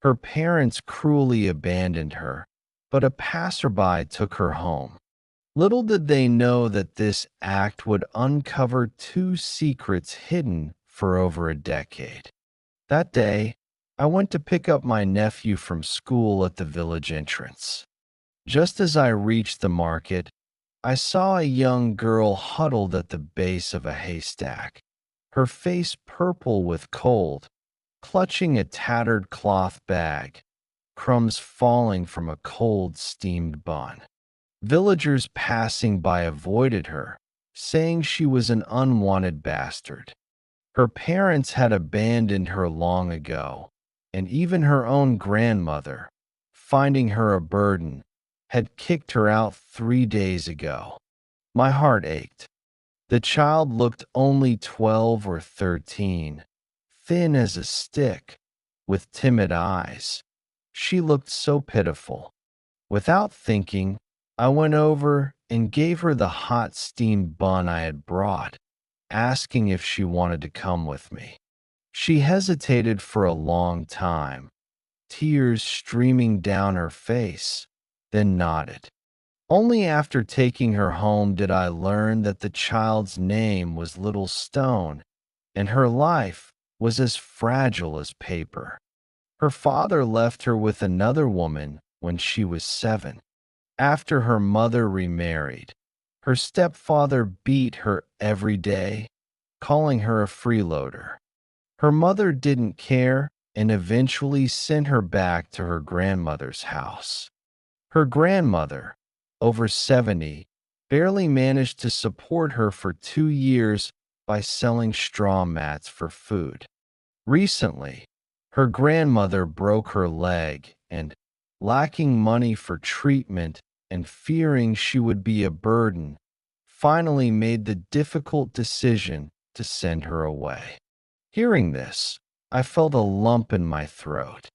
Her parents cruelly abandoned her, but a passerby took her home. Little did they know that this act would uncover two secrets hidden for over a decade. That day, I went to pick up my nephew from school at the village entrance. Just as I reached the market, I saw a young girl huddled at the base of a haystack, her face purple with cold, clutching a tattered cloth bag, crumbs falling from a cold steamed bun. Villagers passing by avoided her, saying she was an unwanted bastard. Her parents had abandoned her long ago, and even her own grandmother, finding her a burden, had kicked her out 3 days ago. My heart ached. The child looked only 12 or 13, thin as a stick, with timid eyes. She looked so pitiful. Without thinking, I went over and gave her the hot steamed bun I had brought, asking if she wanted to come with me. She hesitated for a long time, tears streaming down her face, then nodded. Only after taking her home did I learn that the child's name was Little Stone, and her life was as fragile as paper. Her father left her with another woman when she was 7. After her mother remarried, her stepfather beat her every day, calling her a freeloader. Her mother didn't care and eventually sent her back to her grandmother's house. Her grandmother, over 70, barely managed to support her for 2 years by selling straw mats for food. Recently, her grandmother broke her leg and, lacking money for treatment and fearing she would be a burden, finally made the difficult decision to send her away. Hearing this, I felt a lump in my throat.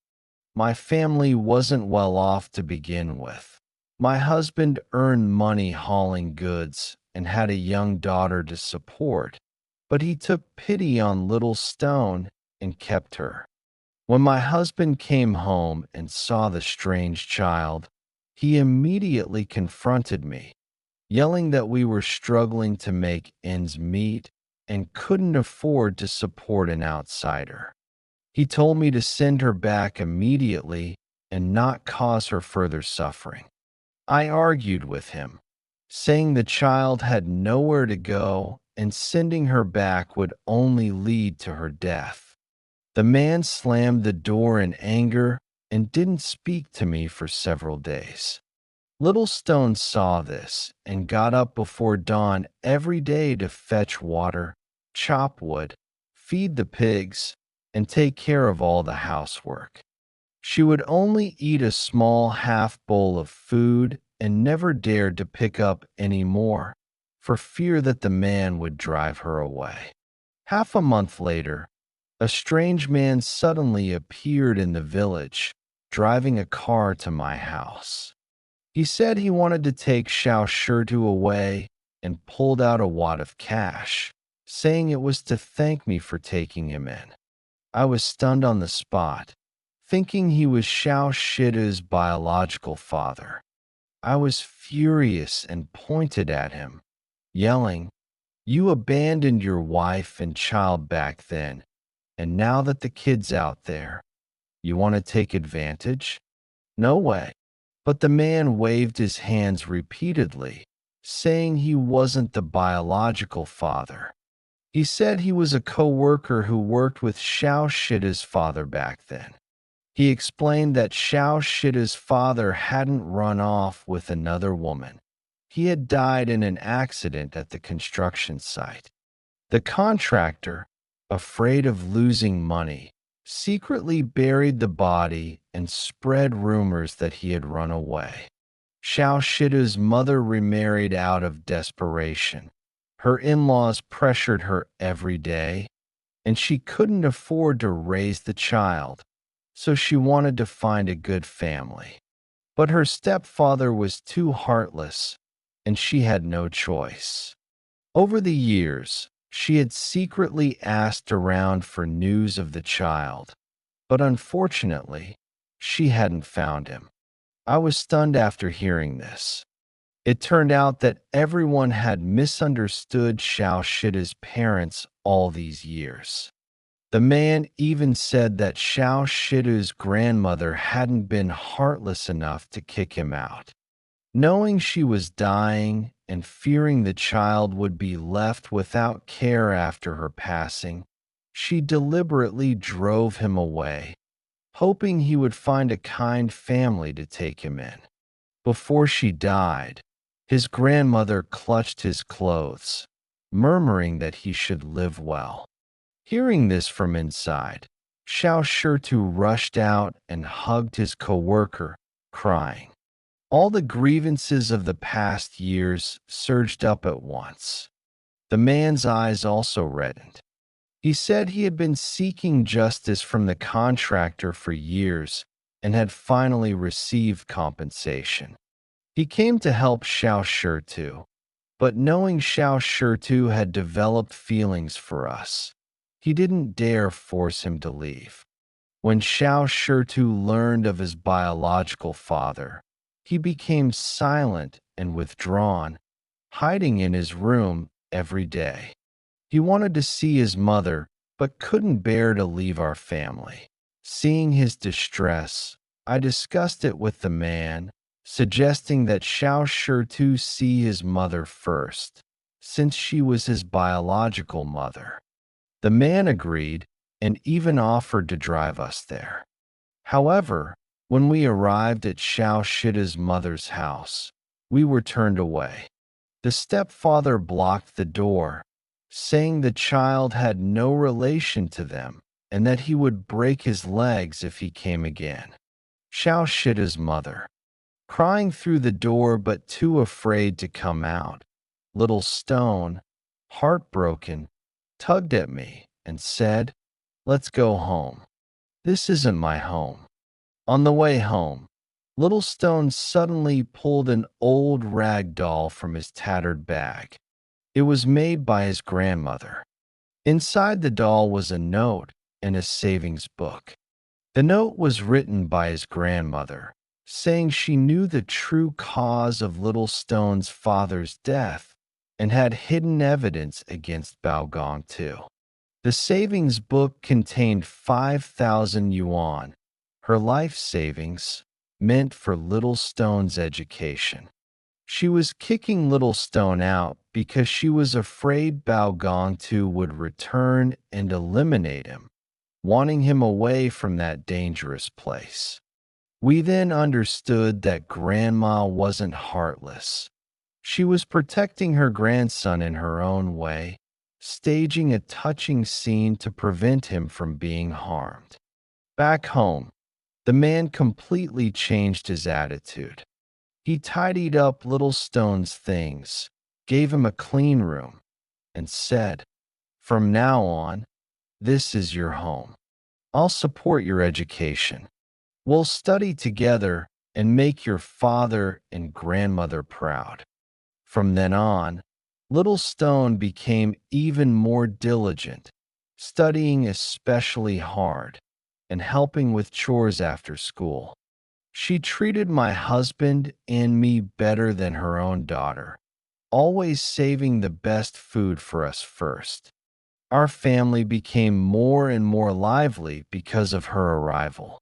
My family wasn't well off to begin with. My husband earned money hauling goods and had a young daughter to support, but he took pity on Little Stone and kept her. When my husband came home and saw the strange child, he immediately confronted me, yelling that we were struggling to make ends meet and couldn't afford to support an outsider. He told me to send her back immediately and not cause her further suffering. I argued with him, saying the child had nowhere to go and sending her back would only lead to her death. The man slammed the door in anger and didn't speak to me for several days. Little Stone saw this and got up before dawn every day to fetch water, chop wood, feed the pigs, and take care of all the housework. She would only eat a small half bowl of food and never dared to pick up any more, for fear that the man would drive her away. Half a month later, a strange man suddenly appeared in the village, driving a car to my house. He said he wanted to take Xiao Shirtu away and pulled out a wad of cash, saying it was to thank me for taking him in. I was stunned on the spot, thinking he was Xiao Shitu's biological father. I was furious and pointed at him, yelling, "You abandoned your wife and child back then, and now that the kid's out there, you want to take advantage? No way." But the man waved his hands repeatedly, saying he wasn't the biological father. He said he was a co-worker who worked with Xiao Shita's father back then. He explained that Xiao Shita's father hadn't run off with another woman. He had died in an accident at the construction site. The contractor, afraid of losing money, secretly buried the body and spread rumors that he had run away. Xiao Shita's mother remarried out of desperation. Her in-laws pressured her every day, and she couldn't afford to raise the child, so she wanted to find a good family. But her stepfather was too heartless, and she had no choice. Over the years, she had secretly asked around for news of the child, but unfortunately, she hadn't found him. I was stunned after hearing this. It turned out that everyone had misunderstood Xiao Shida's parents all these years. The man even said that Xiao Shida's grandmother hadn't been heartless enough to kick him out. Knowing she was dying and fearing the child would be left without care after her passing, she deliberately drove him away, hoping he would find a kind family to take him in. Before she died, his grandmother clutched his clothes, murmuring that he should live well. Hearing this from inside, Xiao Shirtu rushed out and hugged his coworker, crying. All the grievances of the past years surged up at once. The man's eyes also reddened. He said he had been seeking justice from the contractor for years and had finally received compensation. He came to help Xiao Shirtu, but knowing Xiao Shirtu had developed feelings for us, he didn't dare force him to leave. When Xiao Shirtu learned of his biological father, he became silent and withdrawn, hiding in his room every day. He wanted to see his mother, but couldn't bear to leave our family. Seeing his distress, I discussed it with the man, suggesting that Xiao Shirtu see his mother first, since she was his biological mother. The man agreed and even offered to drive us there. However, when we arrived at Xiao Shida's mother's house, we were turned away. The stepfather blocked the door, saying the child had no relation to them and that he would break his legs if he came again. Xiao Shida's mother, crying through the door but too afraid to come out, little Stone, heartbroken, tugged at me and said, "Let's go home. This isn't my home." On the way home, Little Stone suddenly pulled an old rag doll from his tattered bag. It was made by his grandmother. Inside the doll was a note and a savings book. The note was written by his grandmother, saying she knew the true cause of Little Stone's father's death and had hidden evidence against Baogong too. The savings book contained 5,000 yuan, her life savings, meant for Little Stone's education. She was kicking Little Stone out because she was afraid Baogong Tu would return and eliminate him, wanting him away from that dangerous place. We then understood that Grandma wasn't heartless. She was protecting her grandson in her own way, staging a touching scene to prevent him from being harmed. Back home, the man completely changed his attitude. He tidied up Little Stone's things, gave him a clean room, and said, "From now on, this is your home. I'll support your education. We'll study together and make your father and grandmother proud." From then on, Little Stone became even more diligent, studying especially hard and helping with chores after school. She treated my husband and me better than her own daughter, always saving the best food for us first. Our family became more and more lively because of her arrival.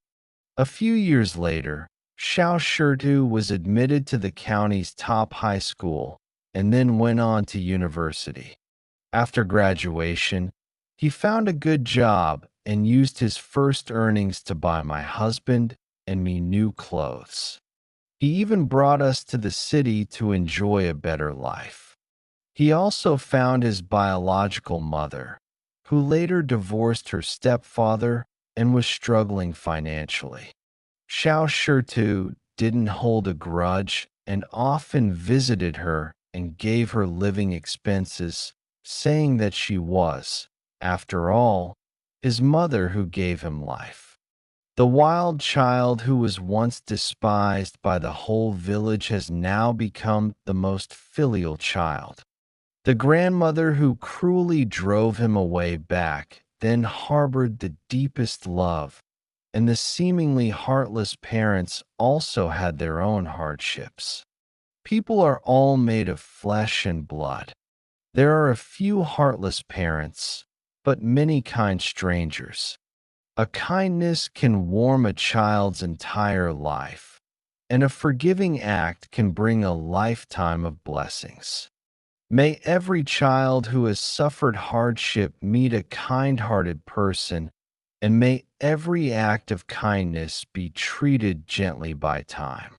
A few years later, Xiao Shirtu was admitted to the county's top high school and then went on to university. After graduation, he found a good job and used his first earnings to buy my husband and me new clothes. He even brought us to the city to enjoy a better life. He also found his biological mother, who later divorced her stepfather and was struggling financially. Xiao Shirtu didn't hold a grudge and often visited her and gave her living expenses, saying that she was, after all, his mother who gave him life. The wild child who was once despised by the whole village has now become the most filial child. The grandmother who cruelly drove him away back then harbored the deepest love and the seemingly heartless parents also had their own hardships. People are all made of flesh and blood. There are a few heartless parents, but many kind strangers. A kindness can warm a child's entire life, and a forgiving act can bring a lifetime of blessings. May every child who has suffered hardship meet a kind-hearted person, and may every act of kindness be treated gently by time.